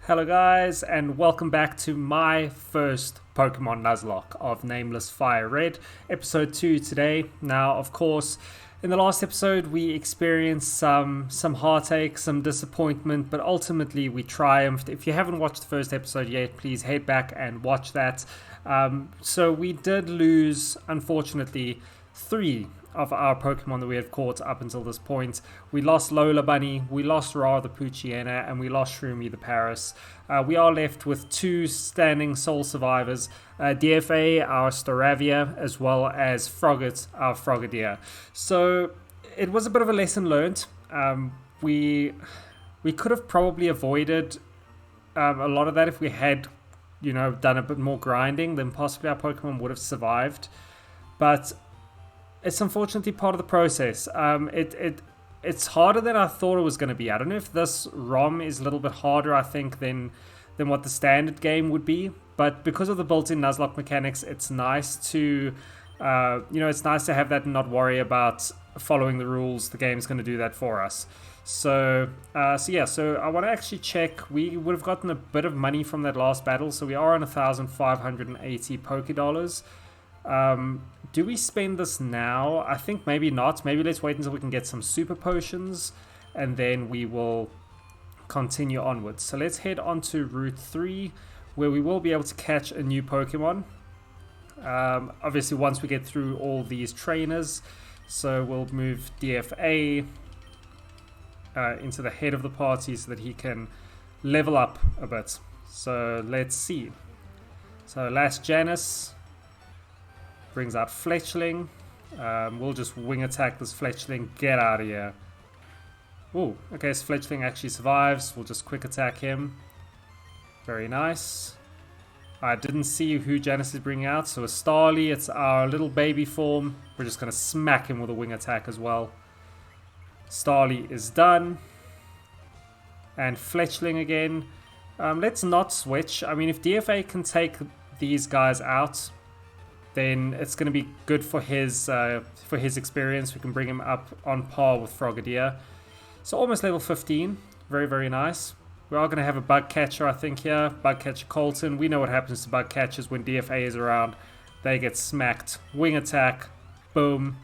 Hello guys, and welcome back to my first Pokemon Nuzlocke of Nameless Fire Red, episode 2 today. Now, of course, in the last episode we experienced some heartache, some disappointment, but ultimately we triumphed. If you haven't watched the first episode yet, please head back and watch that. So we did lose, unfortunately, 3 of our Pokemon that we had caught up until this point. We lost Lola Bunny, we lost Ra the Poochyena, and we lost Shroomy the Paris. We are left with 2 standing sole survivors, DFA, our Staravia, as well as Frogget, our Frogadier. So it was a bit of a lesson learned. We could have probably avoided a lot of that if we had, done a bit more grinding. Then possibly our Pokemon would have survived. But it's unfortunately part of the process. It's harder than I thought it was going to be. I don't know if this ROM is a little bit harder, I think, than what the standard game would be. But because of the built-in Nuzlocke mechanics, it's nice to, it's nice to have that and not worry about following the rules. The game's going to do that for us. So I want to actually check. We would have gotten a bit of money from that last battle, so we are on 1,580 Pokédollars. Do we spend this now? I think maybe not. Maybe let's wait until we can get some super potions and then we will continue onwards. So let's head on to Route 3 where we will be able to catch a new Pokemon. Obviously once we get through all these trainers. So we'll move DFA into the head of the party so that he can level up a bit. So let's see. So last Janice brings out Fletchling. We'll just wing attack this Fletchling. Get out of here. Ooh, okay, so Fletchling actually survives. We'll just quick attack him. Very nice. I didn't see who Janice is bringing out. So a Starly, it's our little baby form. We're just going to smack him with a wing attack as well. Starly is done. And Fletchling again. Let's not switch. I mean, if DFA can take these guys out, then it's going to be good for his experience. We can bring him up on par with Frogadier. So almost level 15. Very, very nice. We are going to have a bug catcher, I think, here. Bug catcher Colton. We know what happens to bug catchers when DFA is around. They get smacked. Wing attack. Boom.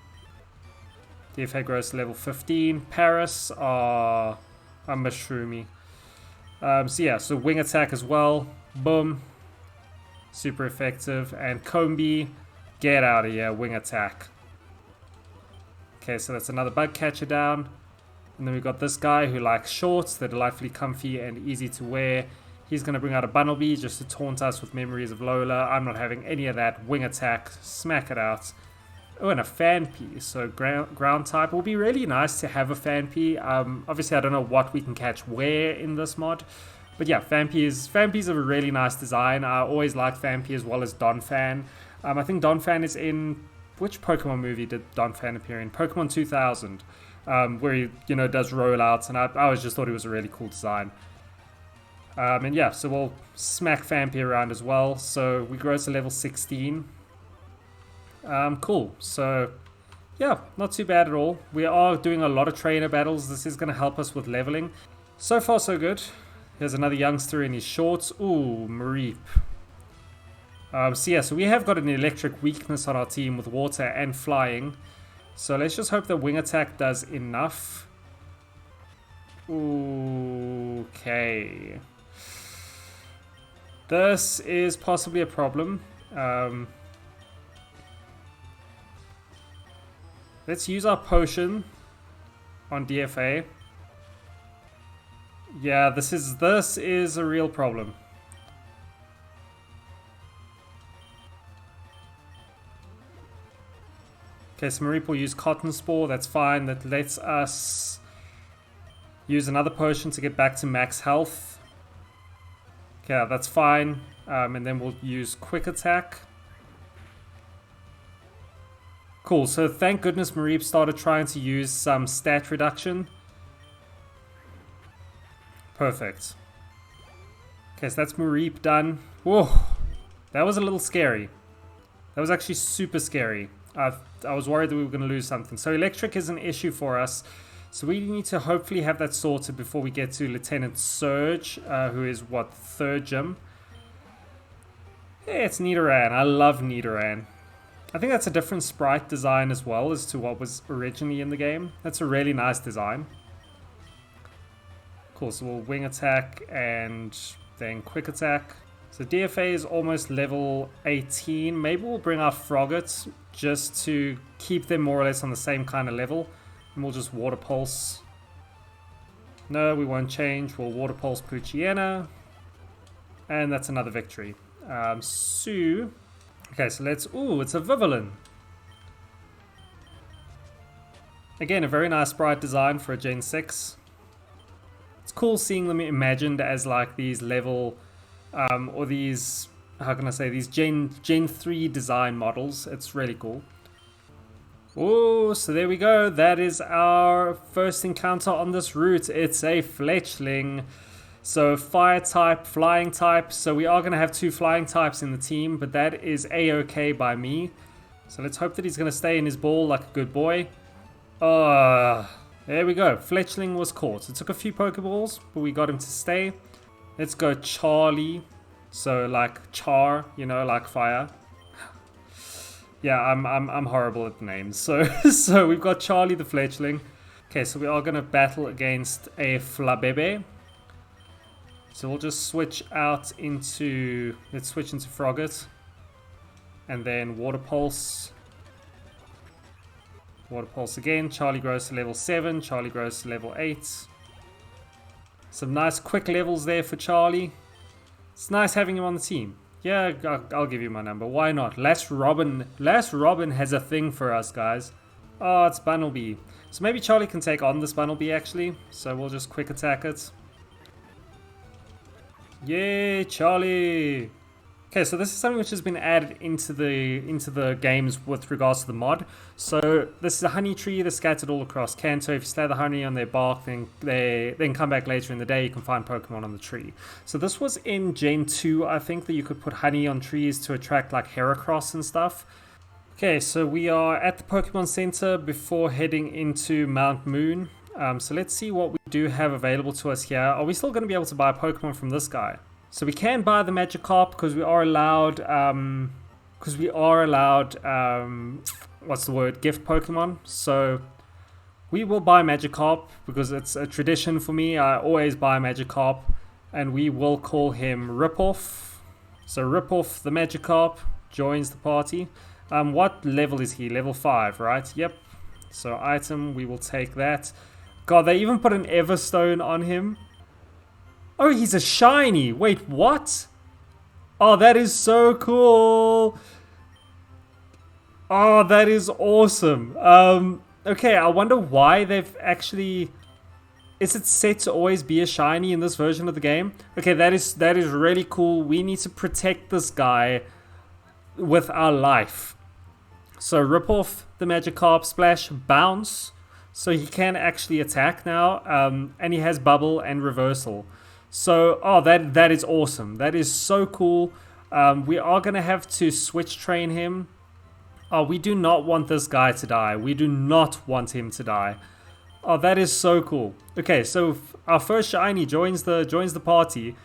DFA grows to level 15. Paris. I miss Shroomy. So wing attack as well. Boom. Super effective. And Combi, get out of here. Wing attack. Okay, so that's another bug catcher down. And then we've got this guy who likes shorts. They're delightfully comfy and easy to wear. He's going to bring out a Bunnelby just to taunt us with memories of Lola. I'm not having any of that. Wing attack. Smack it out. Oh, and a Fanpy. So ground type. It will be really nice to have a Fanpy. Obviously, I don't know what we can catch where in this mod. But yeah, Fanpy's a really nice design. I always like Fanpy as well as Donphan. I think Donphan is in... Which Pokemon movie did Donphan appear in? Pokemon 2000. Where he, does rollouts. And I always just thought it was a really cool design. And yeah, so we'll smack Fanpy around as well. So we grow to level 16. Cool. So yeah, not too bad at all. We are doing a lot of trainer battles. This is going to help us with leveling. So far, so good. Here's another youngster in his shorts. Ooh, Mareep. So we have got an electric weakness on our team with water and flying. So let's just hope the wing attack does enough. Okay. This is possibly a problem. Let's use our potion on DFA. Yeah, this is a real problem. Okay, so Mareep will use Cotton Spore. That's fine. That lets us use another potion to get back to max health. Okay, that's fine. And then we'll use Quick Attack. Cool, so thank goodness Mareep started trying to use some stat reduction. Perfect. Okay, so that's Mareep done. Whoa, that was a little scary. That was actually super scary. I was worried that we were going to lose something. So electric is an issue for us. So we need to hopefully have that sorted before we get to Lieutenant Surge, who is what, 3rd gym. Yeah, it's Nidoran. I love Nidoran. I think that's a different sprite design as well as to what was originally in the game. That's a really nice design. Cool, so we'll wing attack and then quick attack. So DFA is almost level 18. Maybe we'll bring our Frogget just to keep them more or less on the same kind of level. And we'll just Water Pulse. No, we won't change. We'll Water Pulse Poochyena. And that's another victory. Sue. Okay, so let's... Ooh, it's a Vivillon. Again, a very nice sprite design for a Gen 6. It's cool seeing them imagined as like these level... or these... How can I say? These Gen 3 design models. It's really cool. Oh, so there we go. That is our first encounter on this route. It's a Fletchling. So fire type, flying type. So we are going to have 2 flying types in the team, but that is a-okay by me. So let's hope that he's going to stay in his ball like a good boy. There we go. Fletchling was caught. It took a few Pokeballs, but we got him to stay. Let's go Charlie. So like Char, you know, like fire. Yeah, I'm horrible at names. So we've got Charlie the Fletchling. Okay, so we are going to battle against a Flabebe. So we'll just switch out into... Let's switch into Frogget. And then Water Pulse. Water Pulse again. Charlie grows to level 7. Charlie grows to level 8. Some nice quick levels there for Charlie. It's nice having him on the team. Yeah, I'll give you my number. Why not? Last Robin has a thing for us, guys. Oh, it's Bunnelby. So maybe Charlie can take on this Bunnelby, actually. So we'll just quick attack it. Yay, Charlie! Okay, so this is something which has been added into the games with regards to the mod. So this is a honey tree that's scattered all across Kanto. If you slay the honey on their bark, then come back later in the day, you can find Pokemon on the tree. So this was in Gen 2, I think, that you could put honey on trees to attract like Heracross and stuff. Okay, so we are at the Pokemon Center before heading into Mount Moon. So let's see what we do have available to us here. Are we still going to be able to buy Pokemon from this guy? So we can buy the Magikarp because we are allowed, what's the word, gift Pokemon. So we will buy Magikarp because it's a tradition for me. I always buy Magikarp, and we will call him Ripoff. So Ripoff the Magikarp joins the party. What level is he? Level 5, right? Yep. So item, we will take that. God, they even put an Everstone on him. Oh, he's a shiny. Wait, what? Oh, that is so cool. Oh, that is awesome. Okay, I wonder why they've actually... Is it set to always be a shiny in this version of the game? Okay, that is really cool. We need to protect this guy with our life. So rip off the Magikarp, Splash, Bounce. So he can actually attack now. And he has Bubble and Reversal. So, oh, that is awesome. That is so cool. We are going to have to switch train him. Oh, we do not want this guy to die. We do not want him to die. Oh, that is so cool. Okay, so our first shiny joins the party.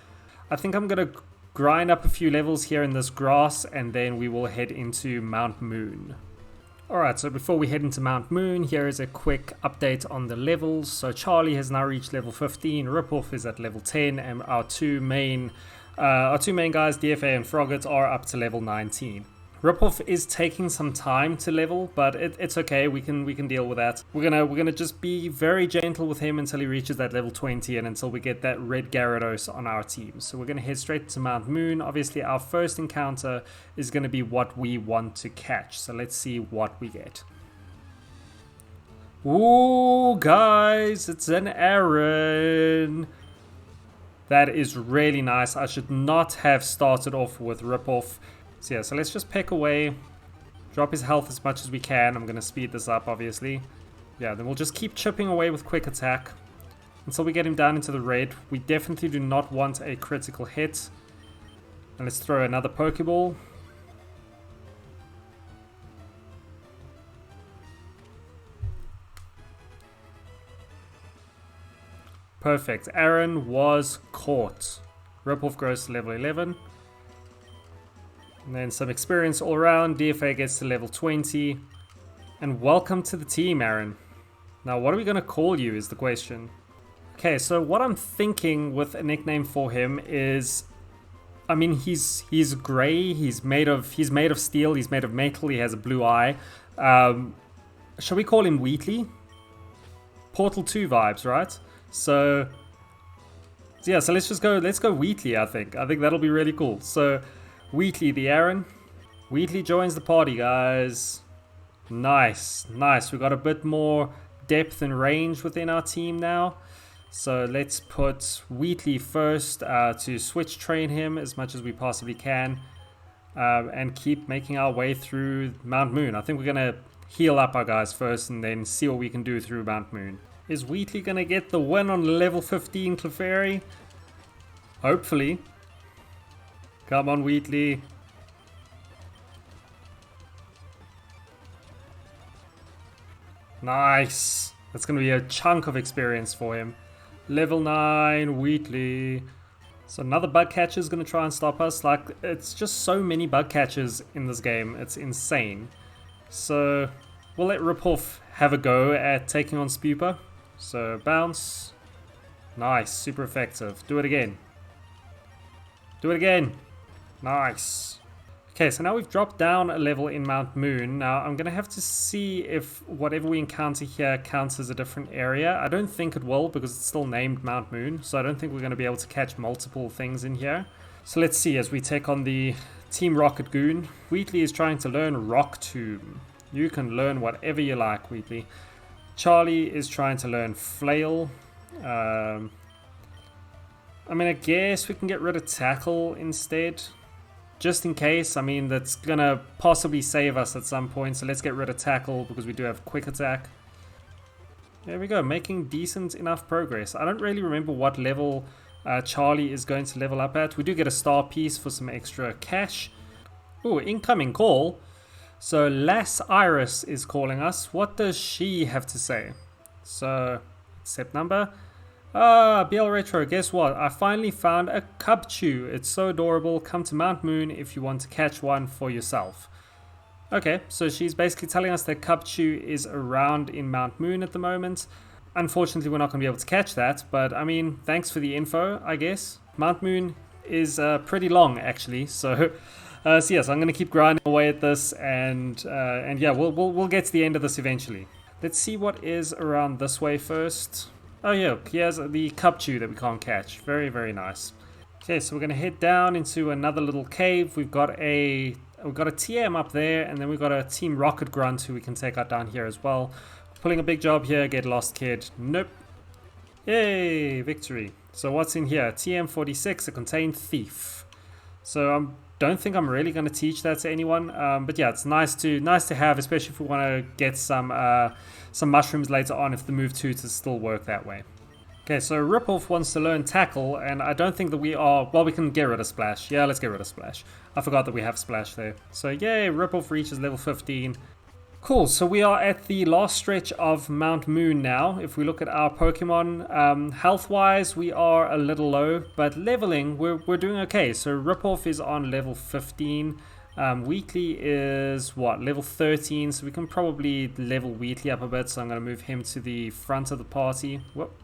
I think I'm going to grind up a few levels here in this grass, and then we will head into Mount Moon. Alright, so before we head into Mount Moon, here is a quick update on the levels. So Charlie has now reached level 15, Ripoff is at level 10, and our two main guys, DFA and Frogget, are up to level 19. Ripoff is taking some time to level, but it's okay. We can deal with that. We're gonna just be very gentle with him until he reaches that level 20 and until we get that red Gyarados on our team. So we're gonna head straight to Mount Moon. Obviously, our first encounter is gonna be what we want to catch. So let's see what we get. Ooh, guys, it's an Aaron. That is really nice. I should not have started off with Ripoff. So yeah, so let's just peck away, drop his health as much as we can. I'm going to speed this up, obviously. Yeah, then we'll just keep chipping away with quick attack until we get him down into the red. We definitely do not want a critical hit. And let's throw another Pokeball. Perfect. Aaron was caught. Ripoff grows to level 11. And then some experience all around. DFA gets to level 20. And welcome to the team, Aaron. Now, what are we going to call you is the question. Okay, so what I'm thinking with a nickname for him is, I mean, he's grey. He's made of steel. He's made of metal. He has a blue eye. Shall we call him Wheatley? Portal 2 vibes, right? So yeah, so let's go Wheatley, I think that'll be really cool. So Wheatley the Aaron. Wheatley joins the party, guys. Nice. We got a bit more depth and range within our team now. So let's put Wheatley first to switch train him as much as we possibly can, and keep making our way through Mount Moon. I think we're gonna heal up our guys first and then see what we can do through Mount Moon. Is Wheatley going to get the win on level 15 Clefairy? Hopefully. Come on, Wheatley. Nice. That's going to be a chunk of experience for him. Level 9, Wheatley. So another bug catcher is going to try and stop us. Like, it's just so many bug catchers in this game. It's insane. So we'll let Ripoff have a go at taking on Spupa. So bounce. Nice, super effective. Do it again. Do it again. Nice. Okay, so now we've dropped down a level in Mount Moon. Now I'm going to have to see if whatever we encounter here counts as a different area. I don't think it will because it's still named Mount Moon. So I don't think we're going to be able to catch multiple things in here. So let's see as we take on the Team Rocket Goon. Wheatley is trying to learn Rock Tomb. You can learn whatever you like, Wheatley. Charlie is trying to learn Flail. I mean, I guess we can get rid of Tackle instead. Just in case. I mean, that's going to possibly save us at some point. So let's get rid of Tackle because we do have Quick Attack. There we go. Making decent enough progress. I don't really remember what level Charlie is going to level up at. We do get a star piece for some extra cash. Ooh, incoming call. So Lass Iris is calling us. What does she have to say? So, accept number. BLRetro, guess what? I finally found a Cubchoo. It's so adorable. Come to Mount Moon if you want to catch one for yourself. Okay, so she's basically telling us that Cubchoo is around in Mount Moon at the moment. Unfortunately, we're not going to be able to catch that. But, I mean, thanks for the info, I guess. Mount Moon is pretty long, actually. So yes, I'm going to keep grinding away at this, and yeah, we'll get to the end of this eventually. Let's see what is around this way first. Oh yeah, here's the Cubchoo that we can't catch. Very, very nice. Okay, so we're going to head down into another little cave. We've got a TM up there, and then we've got a Team Rocket Grunt who we can take out down here as well. Pulling a big job here. Get lost, kid. Nope. Yay, victory. So what's in here? TM46, a contained thief. So don't think I'm really going to teach that to anyone, but yeah, it's nice to have, especially if we want to get some mushrooms later on if the move 2 to still work that way. Okay, so Ripoff wants to learn Tackle, and I don't think that we are, well, we can get rid of Splash. Yeah, let's get rid of Splash. I forgot that we have Splash there. So yay, Ripoff reaches level 15. Cool, so we are at the last stretch of Mount Moon now. If we look at our Pokemon, health-wise, we are a little low, but leveling, we're doing okay. So Ripoff is on level 15. Wheatley is, level 13, so we can probably level Wheatley up a bit, so I'm going to move him to the front of the party. Whoop.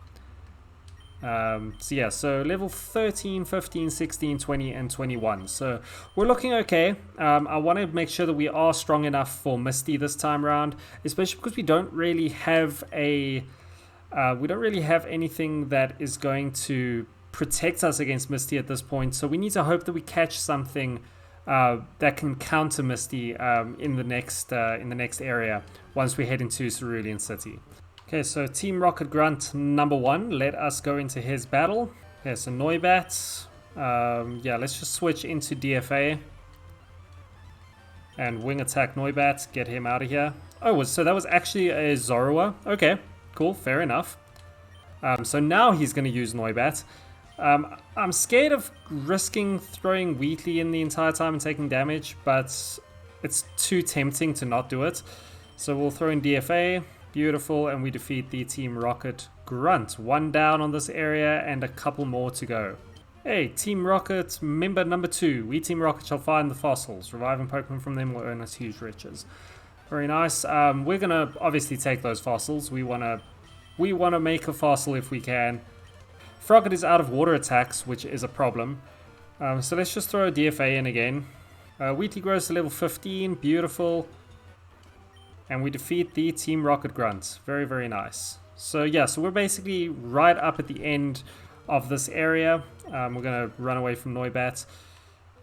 So yeah, so level 13, 15, 16, 20, and 21. So we're looking okay. I want to make sure that we are strong enough for Misty this time around, especially because we don't really have anything that is going to protect us against Misty at this point. So we need to hope that we catch something that can counter Misty in the next area once we head into Cerulean City. Okay, so Team Rocket Grunt number 1, let us go into his battle. Okay, so Noibat. Yeah, let's just switch into DFA. And wing attack Noibat, get him out of here. Oh, so that was actually a Zorua. Okay, cool, fair enough. So now he's going to use Noibat. I'm scared of risking throwing Wheatley in the entire time and taking damage, but it's too tempting to not do it. So we'll throw in DFA. Beautiful, and we defeat the Team Rocket Grunt. One down on this area and a couple more to go. Hey, Team Rocket, member number 2. We Team Rocket shall find the fossils. Reviving Pokemon from them will earn us huge riches. Very nice. We're going to obviously take those fossils. We want to make a fossil if we can. Frogget is out of water attacks, which is a problem. So let's just throw a DFA in again. Wheatley grows to level 15. Beautiful. And we defeat the Team Rocket Grunt. Very, very nice. So yeah, so we're basically right up at the end of this area. We're going to run away from Noibat.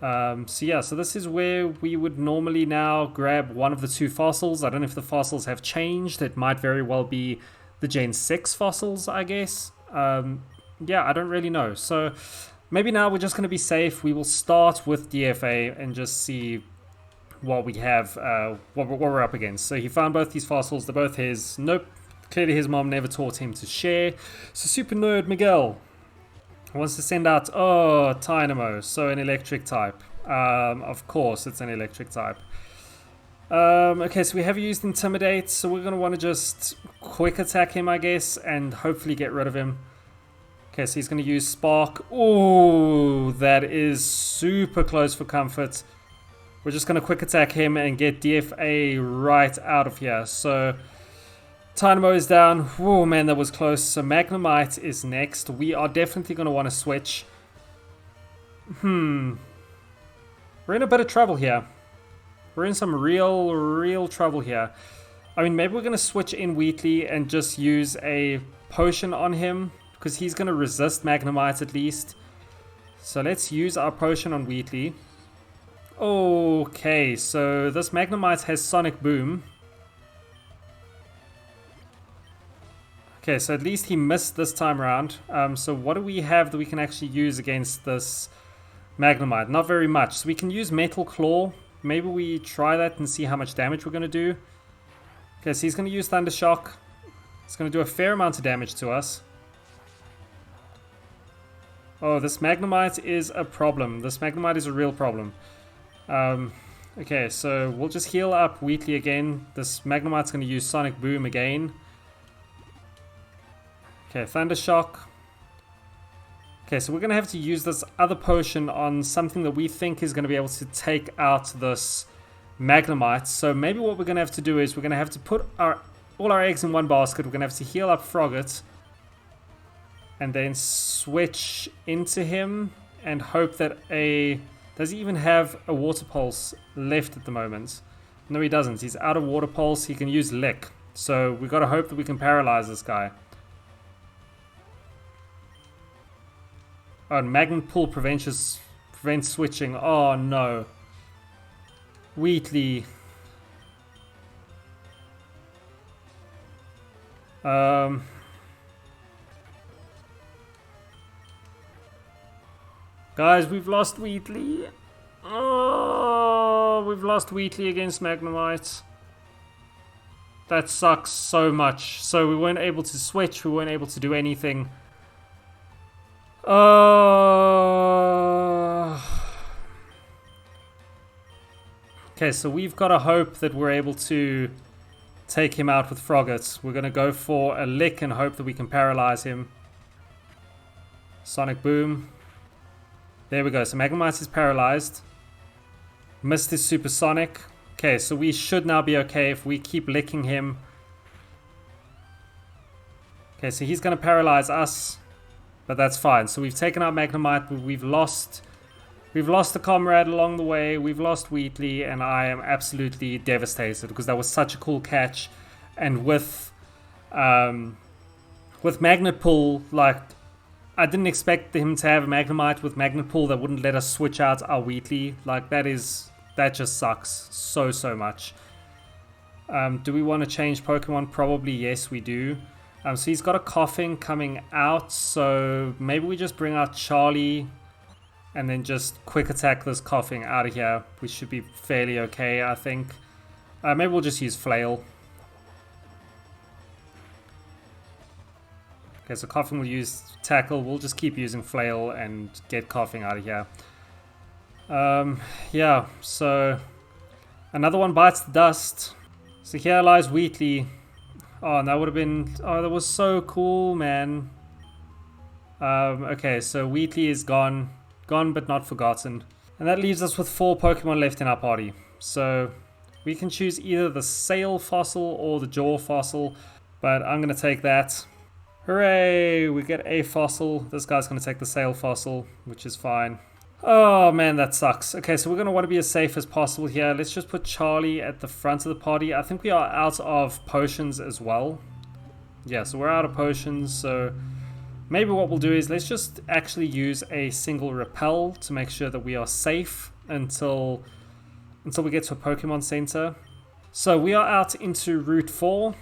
So yeah, so this is where we would normally now grab one of the 2 fossils. I don't know if the fossils have changed. It might very well be the Gen 6 fossils, I guess. Yeah, I don't really know. So maybe now we're just going to be safe. We will start with DFA and just see what we have, what we're up against. So he found both these fossils. They're both his. Nope. Clearly his mom never taught him to share. So Super Nerd Miguel wants to send out, Tynamo. So an electric type. Of course it's an electric type. Okay, so we have used Intimidate. So we're going to want to just quick attack him, I guess, and hopefully get rid of him. Okay, so he's going to use Spark. Ooh, that is super close for comfort. We're just going to quick attack him and get DFA right out of here. So Tynamo is down. Oh man, that was close. So Magnemite is next. We are definitely going to want to switch. We're in a bit of trouble here. We're in some real trouble here. I mean, maybe we're going to switch in Wheatley and just use a potion on him, because he's going to resist Magnemite at least. So let's use our potion on Wheatley. Okay, so this Magnemite has Sonic Boom. Okay, so at least he missed this time around. So what do we have that we can actually use against this Magnemite? Not very much. So we can use Metal Claw. Maybe we try that and see how much damage we're going to do. Okay, so he's going to use Thunder Shock. It's going to do a fair amount of damage to us. Oh, this Magnemite is a problem. This Magnemite is a real problem. Okay, so we'll just heal up Wheatley again. This Magnemite's going to use Sonic Boom again. Okay, Thunder Shock. Okay, so we're going to have to use this other potion on something that we think is going to be able to take out this Magnemite. So maybe what we're going to have to do is we're going to have to put all our eggs in one basket. We're going to have to heal up Frogget. And then switch into him and hope that does he even have a Water Pulse left at the moment? No, he doesn't. He's out of Water Pulse. He can use Lick. So we've got to hope that we can paralyze this guy. Oh, and Magnet Pull prevents switching. Oh, no. Wheatley. Guys, we've lost Wheatley. Oh, we've lost Wheatley against Magnemite. That sucks so much. So we weren't able to switch. We weren't able to do anything. Okay, so we've got to hope that we're able to take him out with Frogget. We're going to go for a Lick and hope that we can paralyze him. Sonic Boom. There we go. So Magnemite is paralyzed. Missed his Supersonic. Okay, so we should now be okay if we keep licking him. Okay, so he's going to paralyze us. But that's fine. So we've taken out Magnemite, but we've lost a comrade along the way. We've lost Wheatley, and I am absolutely devastated because that was such a cool catch. And with Magnet Pull, like, I didn't expect him to have a Magnemite with Magnet Pull that wouldn't let us switch out our Wheatley. Like, that just sucks so much. Do we want to change Pokemon? Probably yes, we do. So he's got a Coughing coming out, so maybe we just bring out Charlie and then just quick attack this Coughing out of here. We should be fairly okay, I think. Maybe we'll just use Flail. Okay, so Coughing will use Tackle. We'll just keep using Flail and get Coughing out of here. Yeah, so another one bites the dust. So here lies Wheatley. Oh, and that would have been... Oh, that was so cool, man. Okay, so Wheatley is gone. Gone but not forgotten. And that leaves us with 4 Pokemon left in our party. So we can choose either the Sail Fossil or the Jaw Fossil. But I'm going to take that. Hooray! We get a fossil. This guy's going to take the Sail Fossil, which is fine. Oh man, that sucks. Okay, so we're going to want to be as safe as possible here. Let's just put Charlie at the front of the party. I think we are out of potions as well. Yeah, so we're out of potions. So maybe what we'll do is let's just actually use a single repel to make sure that we are safe until we get to a Pokemon Center. So we are out into Route 4.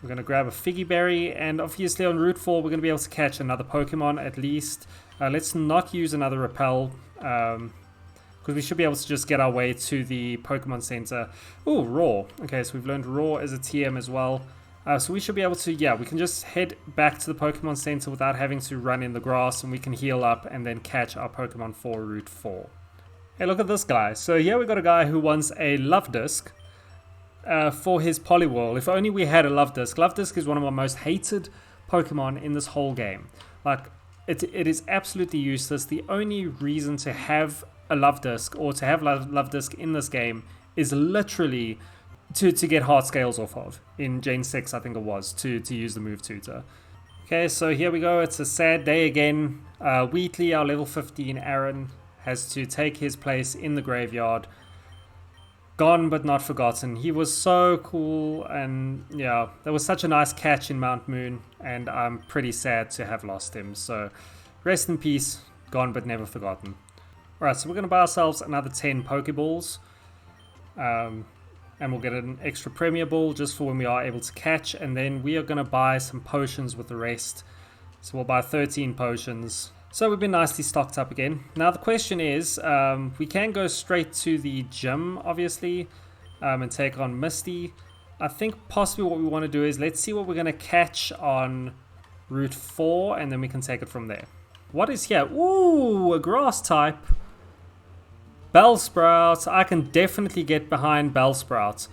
We're going to grab a Figgy Berry, and obviously on Route 4 we're going to be able to catch another Pokemon at least. Let's not use another Repel, because we should be able to just get our way to the Pokemon Center. Ooh, Raw. Okay, so we've learned Raw as a TM as well. So we should be able to, yeah, we can just head back to the Pokemon Center without having to run in the grass, and we can heal up and then catch our Pokemon for Route 4. Hey, look at this guy. So here we got a guy who wants a Love Disc. For his Poliwhirl. If only we had a Love Disc. Love Disc is one of my most hated Pokemon in this whole game. Like, it is absolutely useless. The only reason to have a Love Disc or to have Love Disc in this game is literally to get heart scales off of. In Gen 6, I think it was, to use the move tutor. Okay, so here we go. It's a sad day again. Wheatley, our level 15 Aaron, has to take his place in the graveyard. Gone but not forgotten. He was so cool, and yeah, there was such a nice catch in Mount Moon, and I'm pretty sad to have lost him. So rest in peace, gone but never forgotten. Alright, so we're going to buy ourselves another 10 Pokeballs, and we'll get an extra Premier Ball just for when we are able to catch, and then we are going to buy some potions with the rest. So we'll buy 13 potions. So we've been nicely stocked up again. Now the question is, we can go straight to the gym, obviously, and take on Misty. I think possibly what we want to do is, let's see what we're going to catch on Route 4, and then we can take it from there. What is here? Ooh, a grass type. Bellsprout. I can definitely get behind Bellsprout.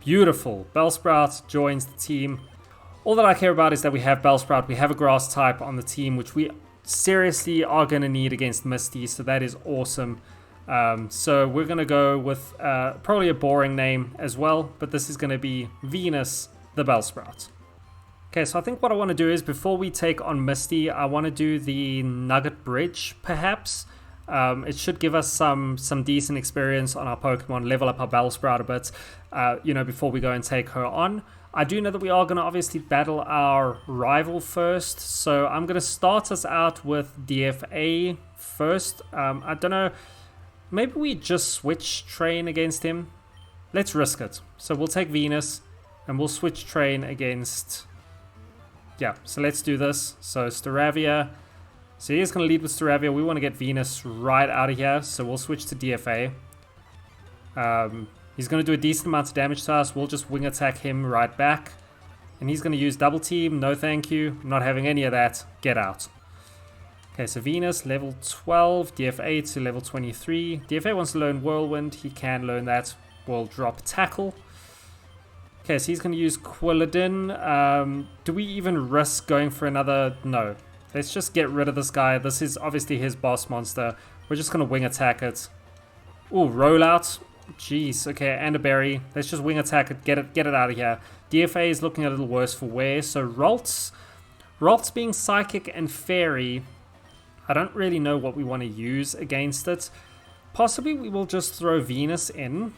Beautiful. Bellsprout joins the team. All that I care about is that we have Bellsprout, we have a grass type on the team, which we seriously are going to need against Misty, so that is awesome. So we're going to go with probably a boring name as well, but this is going to be Venus the Bellsprout. Okay, so I think what I want to do is, before we take on Misty, I want to do the Nugget Bridge, perhaps. It should give us some decent experience on our Pokemon, level up our Bellsprout a bit, before we go and take her on. I do know that we are going to obviously battle our rival first, so I'm going to start us out with DFA first. I don't know, maybe we just switch train against him. Let's risk it. So we'll take Venus, and we'll switch train against... Yeah, so let's do this. So Staravia. So he's going to lead with Staravia. We want to get Venus right out of here, so we'll switch to DFA. He's going to do a decent amount of damage to us. We'll just wing attack him right back. And he's going to use double team. No thank you. I'm not having any of that. Get out. Okay, so Venus, level 12. DFA to level 23. DFA wants to learn Whirlwind. He can learn that. We'll drop Tackle. Okay, so he's going to use Quilladin. Do we even risk going for another? No. Let's just get rid of this guy. This is obviously his boss monster. We're just going to wing attack it. Ooh, rollout. Jeez, okay, and a berry. Let's just wing attack it, get it out of here. DFA is looking a little worse for wear. So Ralts being psychic and fairy, I don't really know what we want to use against it. Possibly we will just throw Venus in,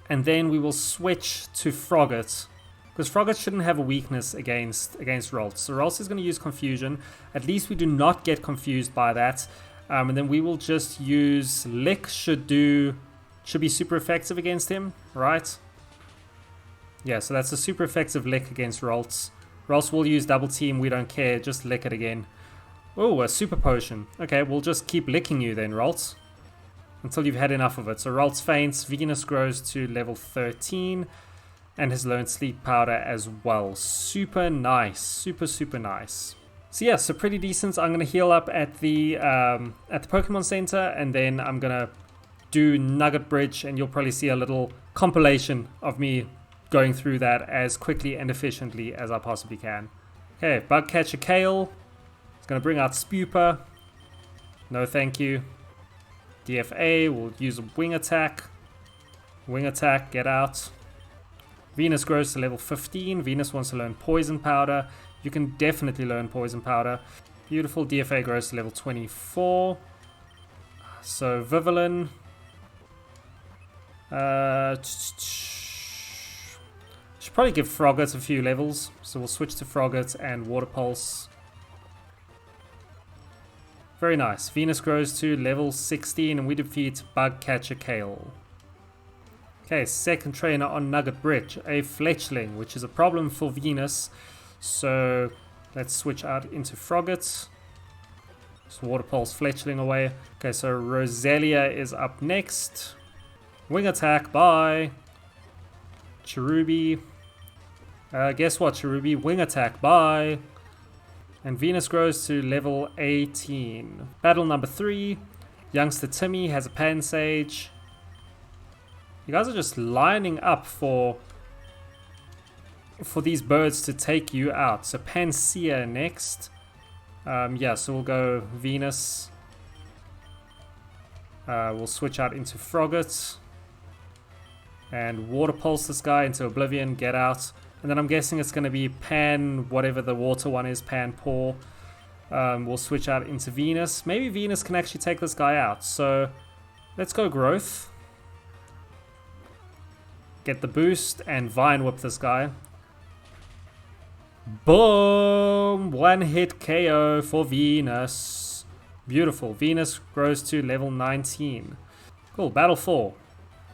and then we will switch to Frogget, because Frogget shouldn't have a weakness against Ralts. So Ralts is going to use Confusion. At least we do not get confused by that. And then we will just use Lick. Should be super effective against him, right? Yeah, so that's a super effective Lick against Ralts. Ralts will use double team, we don't care, just Lick it again. Oh, a super potion. Okay, we'll just keep licking you then, Ralts, until you've had enough of it. So Ralts faints, Venus grows to level 13, and has learned Sleep Powder as well. Super nice, super nice. So yeah, so pretty decent. I'm going to heal up at the Pokemon Center, and then I'm going to do Nugget Bridge, and you'll probably see a little compilation of me going through that as quickly and efficiently as I possibly can. Okay, Bug Catcher Kale. It's going to bring out Spupa. No thank you. DFA, we'll use a Wing Attack. Wing Attack, get out. Venus grows to level 15. Venus wants to learn Poison Powder. You can definitely learn Poison Powder. Beautiful. DFA grows to level 24. So Vivillon. Should probably give Frogget a few levels. So we'll switch to Frogget and Water Pulse. Very nice. Venus grows to level 16 and we defeat Bug Catcher Kale. Okay, second trainer on Nugget Bridge, a Fletchling, which is a problem for Venus. So let's switch out into Frogget. Just Water Pulse Fletchling away. Okay, so Roselia is up next. Wing Attack, bye. Cherubi. Guess what, Cherubi? Wing Attack, bye. And Venus grows to level 18. Battle number 3. Youngster Timmy has a Pansage. You guys are just lining up for these birds to take you out. So Panacea next. Yeah, so we'll go Venus. We'll switch out into Frogget. And Water Pulse this guy into Oblivion. Get out. And then I'm guessing it's going to be Pan, whatever the water one is, Pan Paw. We'll switch out into Venus. Maybe Venus can actually take this guy out. So let's go Growth. Get the boost and Vine Whip this guy. Boom! One hit KO for Venus. Beautiful. Venus grows to level 19. Cool. Battle 4.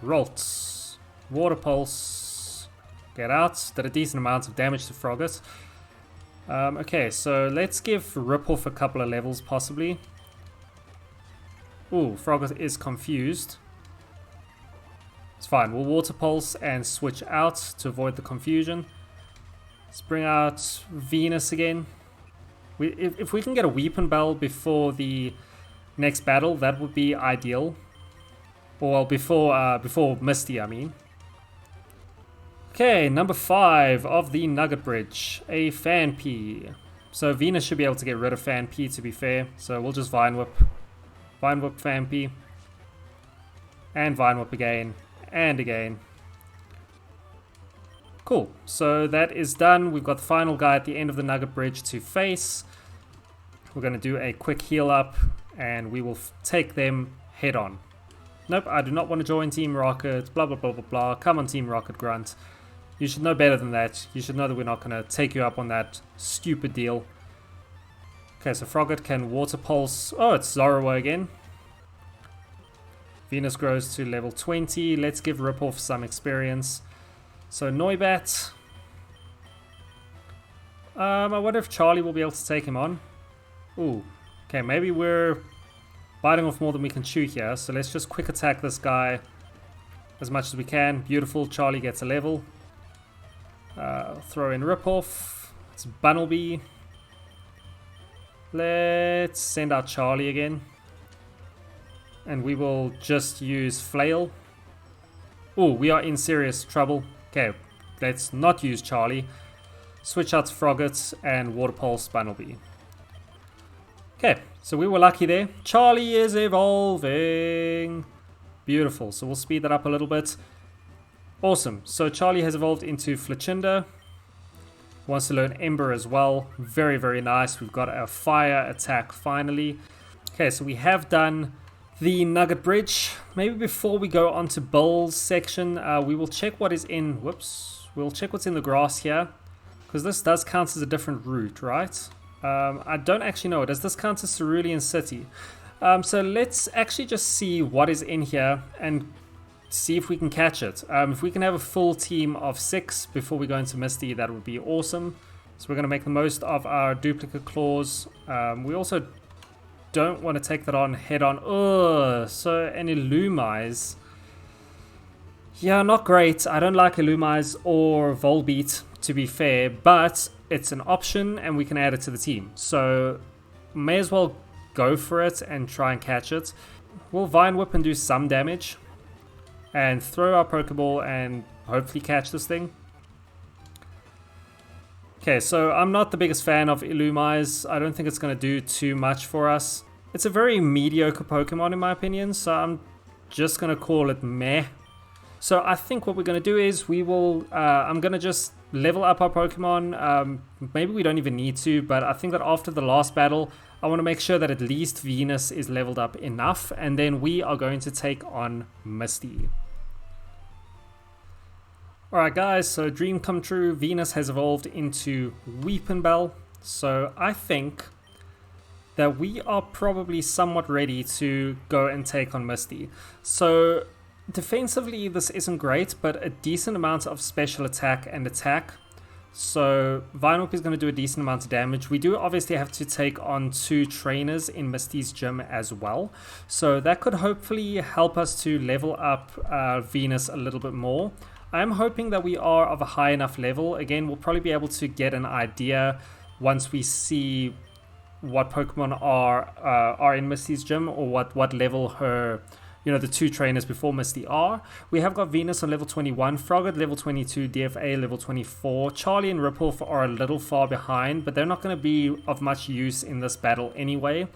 Rolts. Water Pulse. Get out. Did a decent amount of damage to Frogget. Okay, so let's give Ripoff a couple of levels possibly. Ooh, Frogget is confused. It's fine. We'll Water Pulse and switch out to avoid the confusion. Let's bring out Venus again. If we can get a Weeping Bell before the next battle, that would be ideal. Or before Misty, I mean. Okay, number 5 of the Nugget Bridge, a Fanpea. So Venus should be able to get rid of Fanpea, to be fair. So we'll just Vine Whip. Vine Whip Fanpea. And Vine Whip again. And again. Cool, so that is done. We've got the final guy at the end of the Nugget Bridge to face. We're going to do a quick heal up and we will take them head on. Nope, I do not want to join Team Rocket, blah blah blah blah blah. Come on Team Rocket, Grunt. You should know better than that. You should know that we're not going to take you up on that stupid deal. Okay, so Frogget can Water Pulse. Oh, it's Zorua again. Venus grows to level 20. Let's give Ripoff some experience. So Noibat. I wonder if Charlie will be able to take him on. Ooh. Okay, maybe we're biting off more than we can chew here. So let's just quick attack this guy as much as we can. Beautiful. Charlie gets a level. Throw in Ripoff. It's Bunnelby. Let's send out Charlie again. And we will just use Flail. Oh, we are in serious trouble. Okay, let's not use Charlie. Switch out to Frogget and Water Pulse Bunnelby. Okay, so we were lucky there. Charlie is evolving. Beautiful, so we'll speed that up a little bit. Awesome, so Charlie has evolved into Fletchinder. Wants to learn Ember as well. Very, very nice. We've got a fire attack finally. Okay, so we have done the Nugget Bridge. Maybe before we go on to Bill's section, we will check what is in... Whoops. We'll check what's in the grass here. Because this does count as a different route, right? I don't actually know. Does this count as Cerulean City? So let's actually just see what is in here and see if we can catch it. If we can have a full team of 6 before we go into Misty, that would be awesome. So we're going to make the most of our duplicate claws. We also don't want to take that on head on. Ugh, so an Illumise. Yeah, not great. I don't like Illumise or Volbeat, to be fair, but it's an option and we can add it to the team. So may as well go for it and try and catch it. we'll Vine Whip and do some damage. And throw our Pokeball and hopefully catch this thing. Okay, so I'm not the biggest fan of Illumise. I don't think it's going to do too much for us. It's a very mediocre Pokemon in my opinion, so I'm just going to call it meh. So I think what we're going to do is we will, I'm going to just level up our Pokemon. Maybe we don't even need to, but I think that after the last battle, I want to make sure that at least Venus is leveled up enough, and then we are going to take on Misty. Alright guys, so dream come true, Venus has evolved into Weepinbell, so I think that we are probably somewhat ready to go and take on Misty. So defensively this isn't great, but a decent amount of special attack and attack. So Vine Whip is going to do a decent amount of damage. We do obviously have to take on 2 trainers in Misty's gym as well. So that could hopefully help us to level up Venus a little bit more. I'm hoping that we are of a high enough level. Again, we'll probably be able to get an idea once we see what Pokemon are in Misty's gym, or what level her, you know, the 2 trainers before Misty are. We have got Venus on level 21, Frogget level 22, DFA level 24. Charlie and Ripple are a little far behind, but they're not going to be of much use in this battle anyway.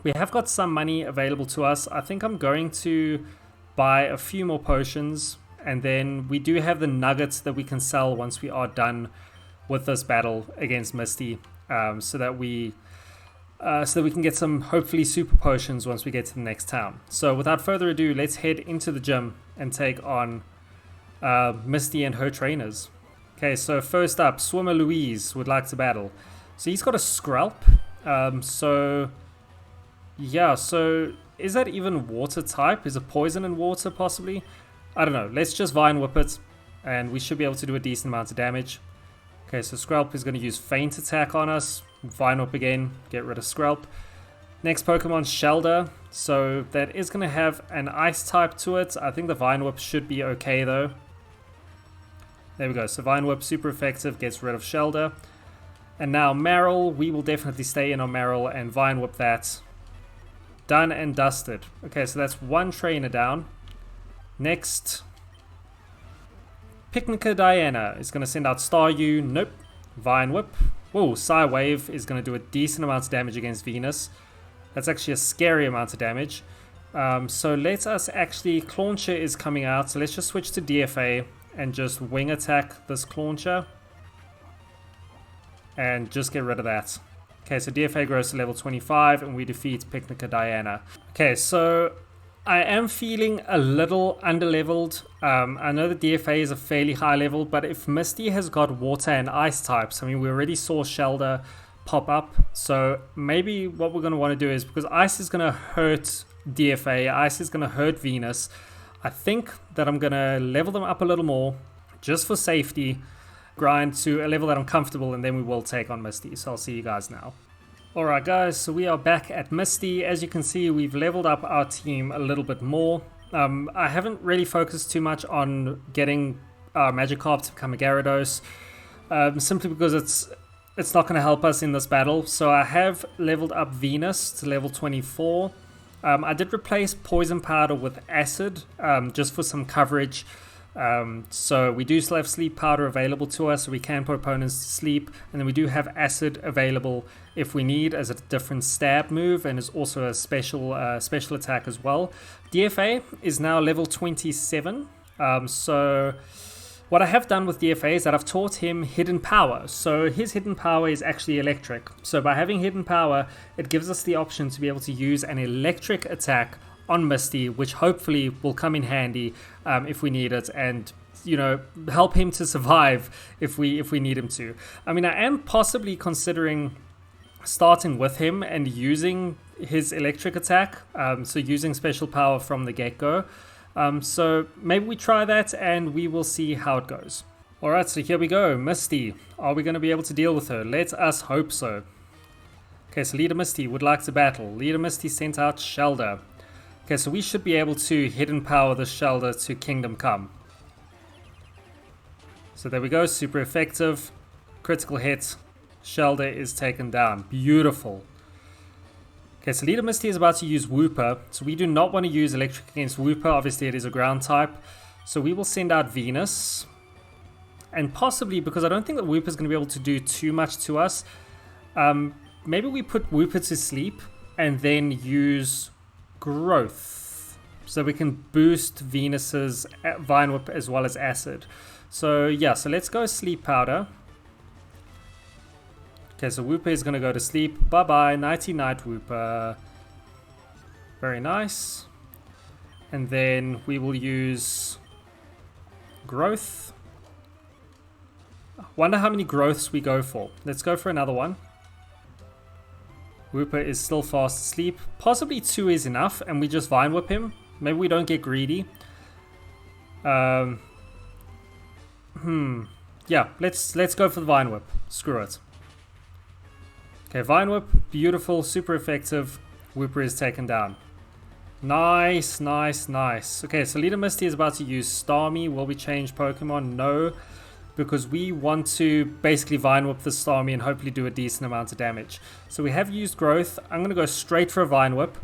We have got some money available to us. I think I'm going to buy a few more potions, and then we do have the nuggets that we can sell once we are done with this battle against Misty, so that we can get some hopefully super potions once we get to the next town. So without further ado, let's head into the gym and take on Misty and her trainers. Okay, so first up, Swimmer Louise would like to battle. So he's got a Skrelp. So yeah, so is that even water type? Is it poison and water possibly? I don't know. Let's just Vine Whip it, and we should be able to do a decent amount of damage. Okay, so Skrelp is going to use Feint Attack on us. Vine Whip again, get rid of Skrelp. Next Pokemon, Shelder. So that is going to have an Ice type to it. I think the Vine Whip should be okay though. There we go. So Vine Whip, super effective, gets rid of Shelder. And now Marill, we will definitely stay in on Marill and Vine Whip that. Done and dusted. Okay, so that's 1 trainer down. Next, Picnica Diana is going to send out Staryu. Nope. Vine Whip. Whoa, Psywave is going to do a decent amount of damage against Venus. That's actually a scary amount of damage. So let us actually, Clauncher is coming out, so let's just switch to DFA and just wing attack this Clauncher. And just get rid of that. Okay, so DFA grows to level 25 and we defeat Picnica Diana. Okay, so I am feeling a little underleveled. I know the DFA is a fairly high level, but if Misty has got water and ice types, I mean, we already saw Shelder pop up. So maybe what we're going to want to do is, because ice is going to hurt DFA, ice is going to hurt Venus, I think that I'm going to level them up a little more, just for safety, grind to a level that I'm comfortable, and then we will take on Misty. So I'll see you guys now. Alright guys, so we are back at Misty. As you can see, we've leveled up our team a little bit more. I haven't really focused too much on getting Magikarp to become a Gyarados, simply because it's not going to help us in this battle. So I have leveled up Venus to level 24. I did replace Poison Powder with Acid, just for some coverage. So we do still have Sleep Powder available to us, so we can put opponents to sleep, and then we do have Acid available if we need as a different stab move, and is also a special attack as well. DFA is now level 27. So what I have done with DFA is that I've taught him Hidden Power. So his Hidden Power is actually electric. So by having Hidden Power, it gives us the option to be able to use an electric attack on Misty, which hopefully will come in handy if we need it, and you know, help him to survive if we need him to. I mean, I am possibly considering starting with him and using his electric attack, so using special power from the get-go. So maybe we try that and we will see how it goes. Alright, so here we go. Misty, are we going to be able to deal with her? Let us hope so. Okay, so Leader Misty would like to battle. Leader Misty sent out Shelder. Okay, so we should be able to Hidden Power the Shelder to Kingdom Come. So there we go, super effective. Critical hit. Shelder is taken down. Beautiful. Okay, so Leader Misty is about to use Wooper. So we do not want to use Electric against Wooper. Obviously, it is a ground type. So we will send out Venus. And possibly, because I don't think that Wooper is going to be able to do too much to us, maybe we put Wooper to sleep and then use Growth. So we can boost Venus's Vine Whip as well as Acid. So yeah, so let's go Sleep Powder. Okay, so Wooper is going to go to sleep. Bye-bye, nighty-night Wooper. Very nice. And then we will use Growth. Wonder how many growths we go for. Let's go for another one. Wooper is still fast asleep. Possibly 2 is enough, and we just Vine Whip him. Maybe we don't get greedy. Yeah, let's go for the Vine Whip. Screw it. Okay, Vine Whip, beautiful, super effective. Wooper is taken down. Nice, nice, nice. Okay, so Leader Misty is about to use Starmie. Will we change Pokemon? No, because we want to basically Vine Whip the Starmie and hopefully do a decent amount of damage. So we have used Growth. I'm going to go straight for a Vine Whip.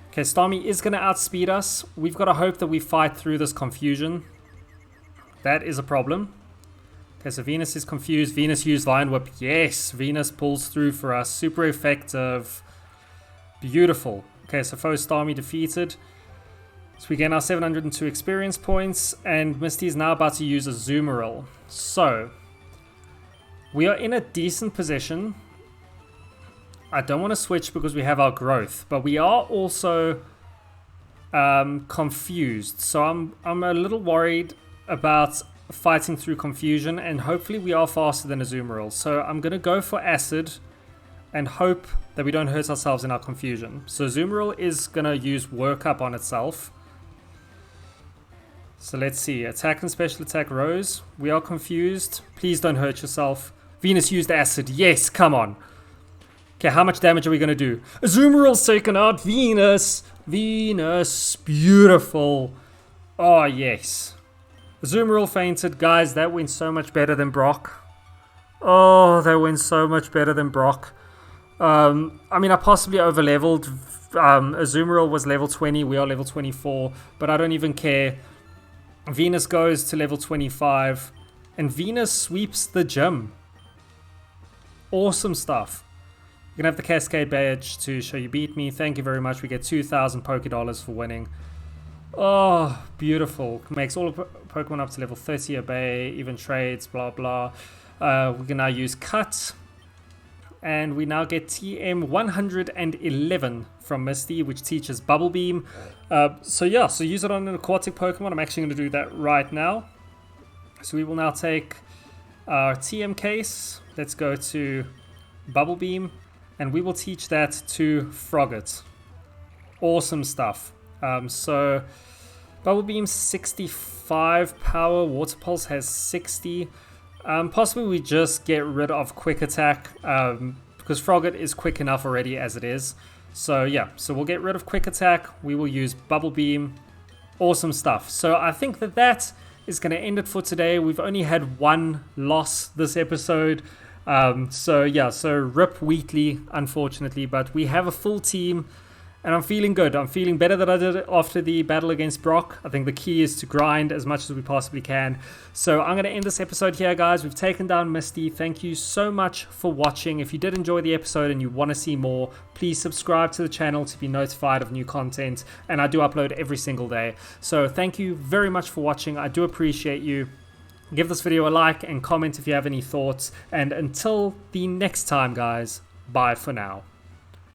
Okay, Starmie is going to outspeed us. We've got to hope that we fight through this confusion. That is a problem. Okay, so Venus is confused. Venus used Vine Whip. Yes, Venus pulls through for us. Super effective. Beautiful. Okay, so foe Starmie defeated. So we gain our 702 experience points. And Misty is now about to use a Azumarill. So, we are in a decent position. I don't want to switch because we have our Growth. But we are also confused. So I'm a little worried about fighting through confusion, and hopefully we are faster than Azumarill. So I'm going to go for Acid and hope that we don't hurt ourselves in our confusion. So Azumarill is going to use Work Up on itself. So let's see. Attack and Special Attack Rose. We are confused. Please don't hurt yourself. Venus used Acid. Yes, come on. Okay, how much damage are we going to do? Azumarill's taken out. Venus. Venus. Beautiful. Oh, yes. Azumarill fainted. Guys, that went so much better than Brock. Oh, that went so much better than Brock. I mean, I possibly over-leveled. Azumarill was level 20. We are level 24. But I don't even care. Venus goes to level 25. And Venus sweeps the gym. Awesome stuff. You can have the Cascade badge to show you beat me. Thank you very much. We get 2,000 Poké-Dollars for winning. Oh, beautiful. Makes all Pokemon up to level 30 obey, even trades, blah, blah. We can now use Cut. And we now get TM 111 from Misty, which teaches Bubble Beam. So yeah, so use it on an aquatic Pokemon. I'm actually going to do that right now. So we will now take our TM case. Let's go to Bubble Beam. And we will teach that to Frogget. Awesome stuff. So Bubble Beam 65 power, Water Pulse has 60. Possibly we just get rid of Quick Attack because Frogget is quick enough already as it is. So yeah, so we'll get rid of Quick Attack. We will use Bubble Beam. Awesome stuff. So I think that is going to end it for today. We've only had one loss this episode. So yeah, so rip Wheatley, unfortunately, but we have a full team. And I'm feeling good. I'm feeling better than I did after the battle against Brock. I think the key is to grind as much as we possibly can. So I'm going to end this episode here, guys. We've taken down Misty. Thank you so much for watching. If you did enjoy the episode and you want to see more, please subscribe to the channel to be notified of new content. And I do upload every single day. So thank you very much for watching. I do appreciate you. Give this video a like and comment if you have any thoughts. And until the next time, guys, bye for now.